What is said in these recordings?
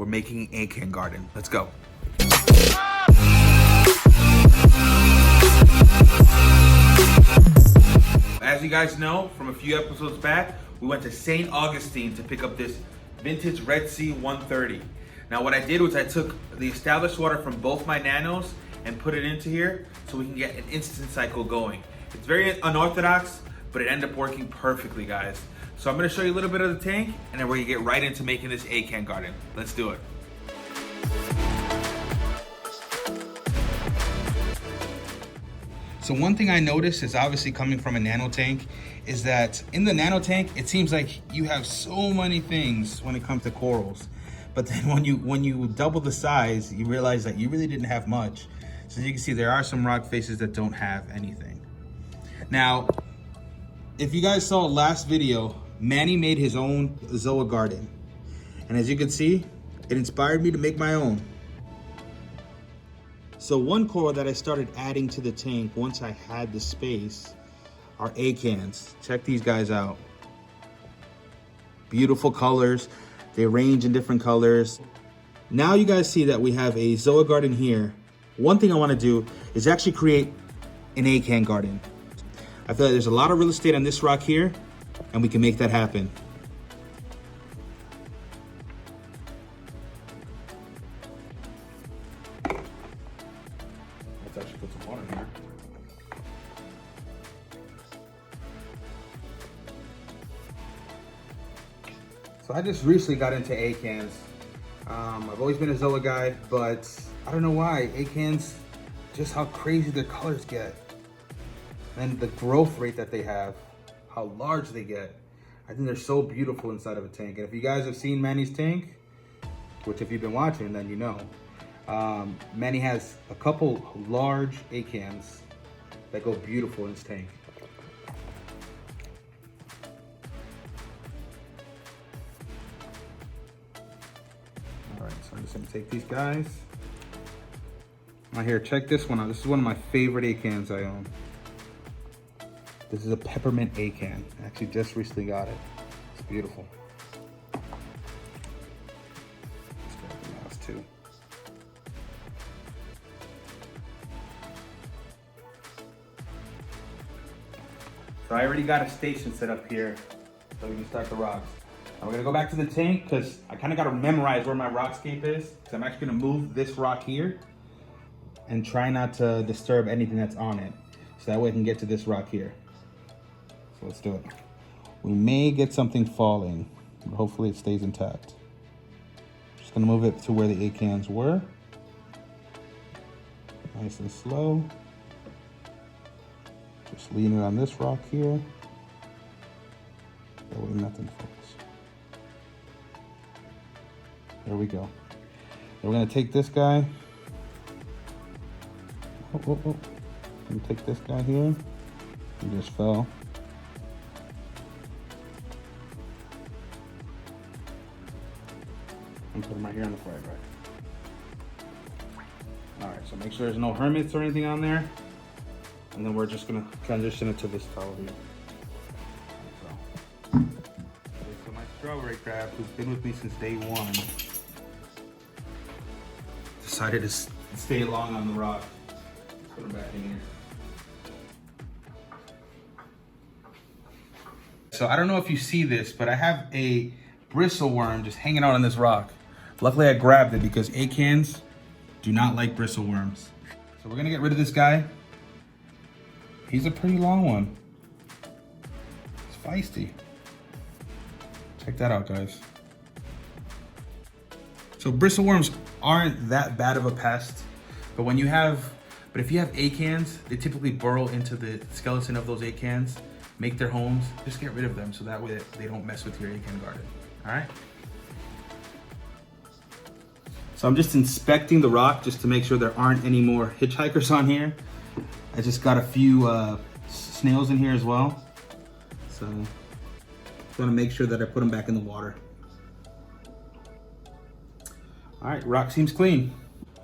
we're making an Acan garden. Let's go. As you guys know from a few episodes back, we went to St. Augustine to pick up this vintage Red Sea 130. Now what I did was I took the established water from both my nanos and put it into here so we can get an instant cycle going. It's very unorthodox, but it ended up working perfectly, guys. So I'm gonna show you a little bit of the tank and then we're gonna get right into making this Acan garden. Let's do it. So one thing I noticed is obviously coming from a nano tank is that in the nano tank, it seems like you have so many things when it comes to corals. But then when you double the size, you realize that you really didn't have much. So as you can see, there are some rock faces that don't have anything. Now, if you guys saw last video, Manny made his own Zoa garden. And as you can see, it inspired me to make my own. So one coral that I started adding to the tank once I had the space are Acans. Check these guys out. Beautiful colors. They range in different colors. Now you guys see that we have a Zoa garden here. One thing I want to do is actually create an Acan garden. I feel like there's a lot of real estate on this rock here, and we can make that happen. Let's actually put some water in here. So I just recently got into Acans. I've always been a Zoa guy, but I don't know why. Acans, just how crazy their colors get. And the growth rate that they have, how large they get. I think they're so beautiful inside of a tank. And if you guys have seen Manny's tank, which if you've been watching, then you know, Manny has a couple large Acans that go beautiful in his tank. All right, so I'm just gonna take these guys. Right here, check this one out. This is one of my favorite Acans I own. This is a peppermint Acan. I actually just recently got it. It's beautiful. Let's grab the last two. So I already got a station set up here so we can start the rocks. Now we're gonna go back to the tank because I kind of got to memorize where my rockscape is. So I'm actually gonna move this rock here and try not to disturb anything that's on it. So that way I can get to this rock here. So let's do it. We may get something falling, but hopefully it stays intact. Just gonna move it to where the Acans were. Nice and slow. Just lean it on this rock here. That way nothing falls. There we go. Then we're gonna take this guy. Oh. And take this guy here. He just fell. And put him right here on the flag, right? All right, so make sure there's no hermits or anything on there. And then we're just gonna transition it to this towel here. So my strawberry crab, who's been with me since day one, decided to stay long on the rock. Put him back in here. So I don't know if you see this, but I have a bristle worm just hanging out on this rock. Luckily I grabbed it because Acans do not like bristle worms. So we're gonna get rid of this guy. He's a pretty long one. It's feisty. Check that out, guys. So bristle worms aren't that bad of a pest, but if you have Acans, they typically burrow into the skeleton of those Acans, make their homes. Just get rid of them so that way they don't mess with your Acan garden. All right? So I'm just inspecting the rock just to make sure there aren't any more hitchhikers on here. I just got a few snails in here as well. So I'm gonna make sure that I put them back in the water. All right, rock seems clean.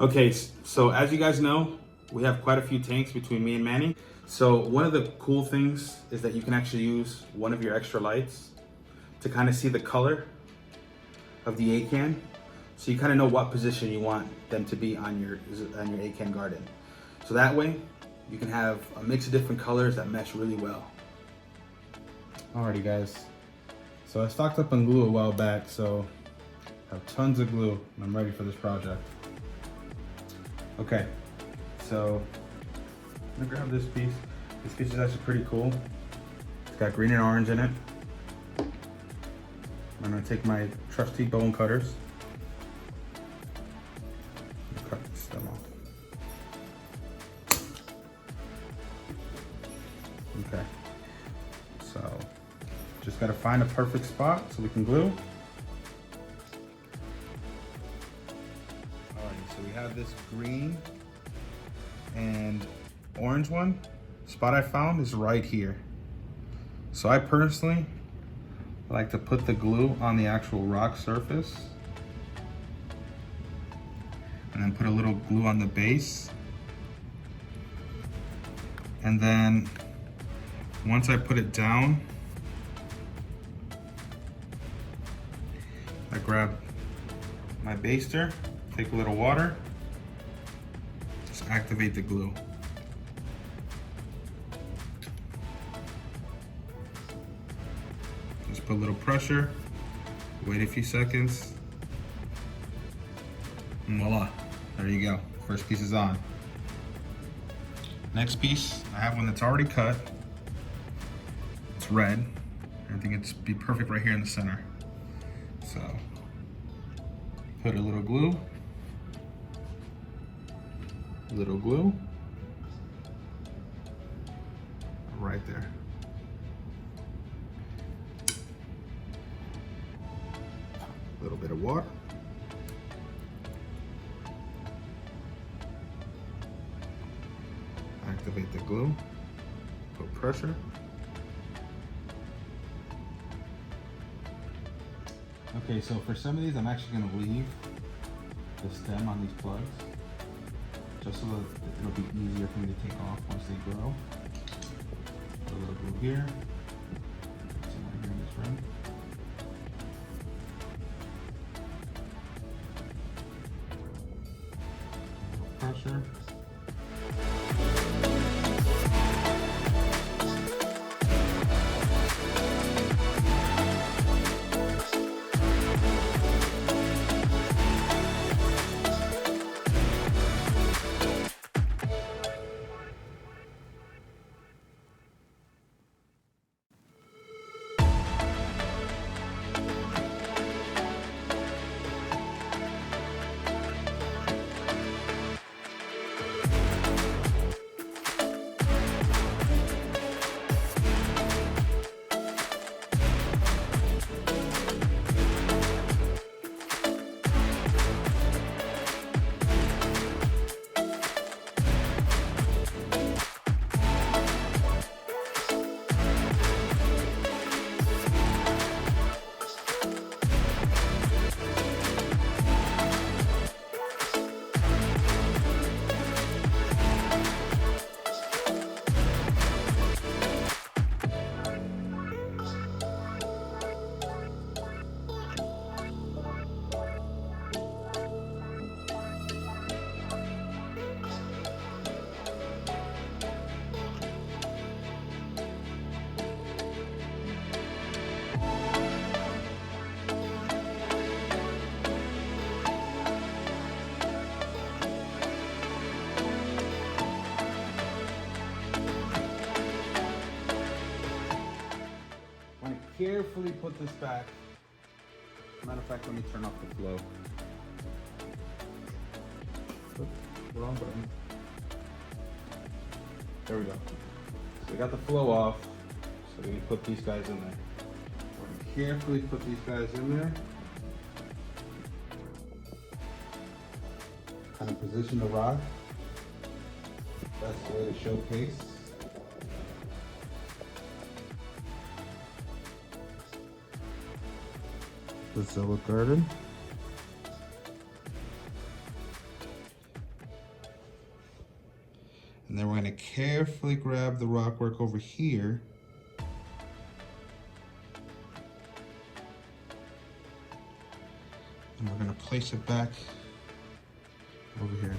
Okay, so as you guys know, we have quite a few tanks between me and Manny. So one of the cool things is that you can actually use one of your extra lights to kind of see the color of the Acan. So you kind of know what position you want them to be on your Acan garden. So that way you can have a mix of different colors that mesh really well. Alrighty guys, so I stocked up on glue a while back, so I have tons of glue and I'm ready for this project. Okay, so I'm gonna grab this piece. This piece is actually pretty cool. It's got green and orange in it. I'm gonna take my trusty bone cutters and cut the stem off. Okay, so just gotta find a perfect spot so we can glue. Alrighty, so we have this green and orange one. Spot I found is right here. So I personally like to put the glue on the actual rock surface and then put a little glue on the base. And then once I put it down, I grab my baster, take a little water, just activate the glue. Just put a little pressure, wait a few seconds, and voila, there you go. First piece is on. Next piece, I have one that's already cut. It's red. I think it'd be perfect right here in the center. So, put a little glue, right there. A little bit of water. Activate the glue, put pressure. Okay, so for some of these, I'm actually gonna leave the stem on these plugs, just so that it'll be easier for me to take off once they grow. Put a little glue here, some right here in this rim. Pressure. Carefully put this back. Matter of fact, let me turn off the flow. Oops, wrong button. There we go. So we got the flow off. So we can put these guys in there. We're gonna carefully put these guys in there. Kind of position the rod. That's the way to showcase. The Zilla garden. And then we're going to carefully grab the rockwork over here. And we're going to place it back over here.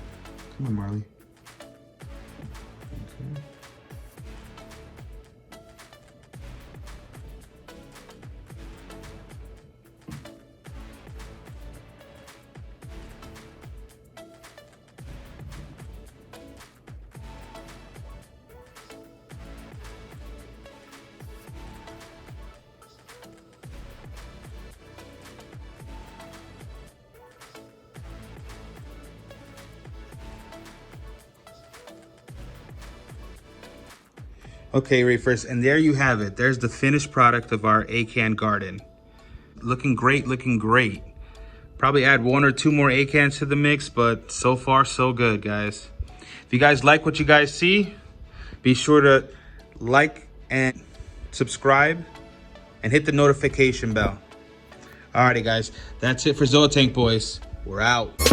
Come on, Marley. Okay. Okay, Reefers, and there you have it. There's the finished product of our Acan garden. Looking great, looking great. Probably add 1 or 2 more Acans to the mix, but so far so good, guys. If you guys like what you guys see, be sure to like and subscribe and hit the notification bell. Alrighty, guys, that's it for Zotank Boys. We're out.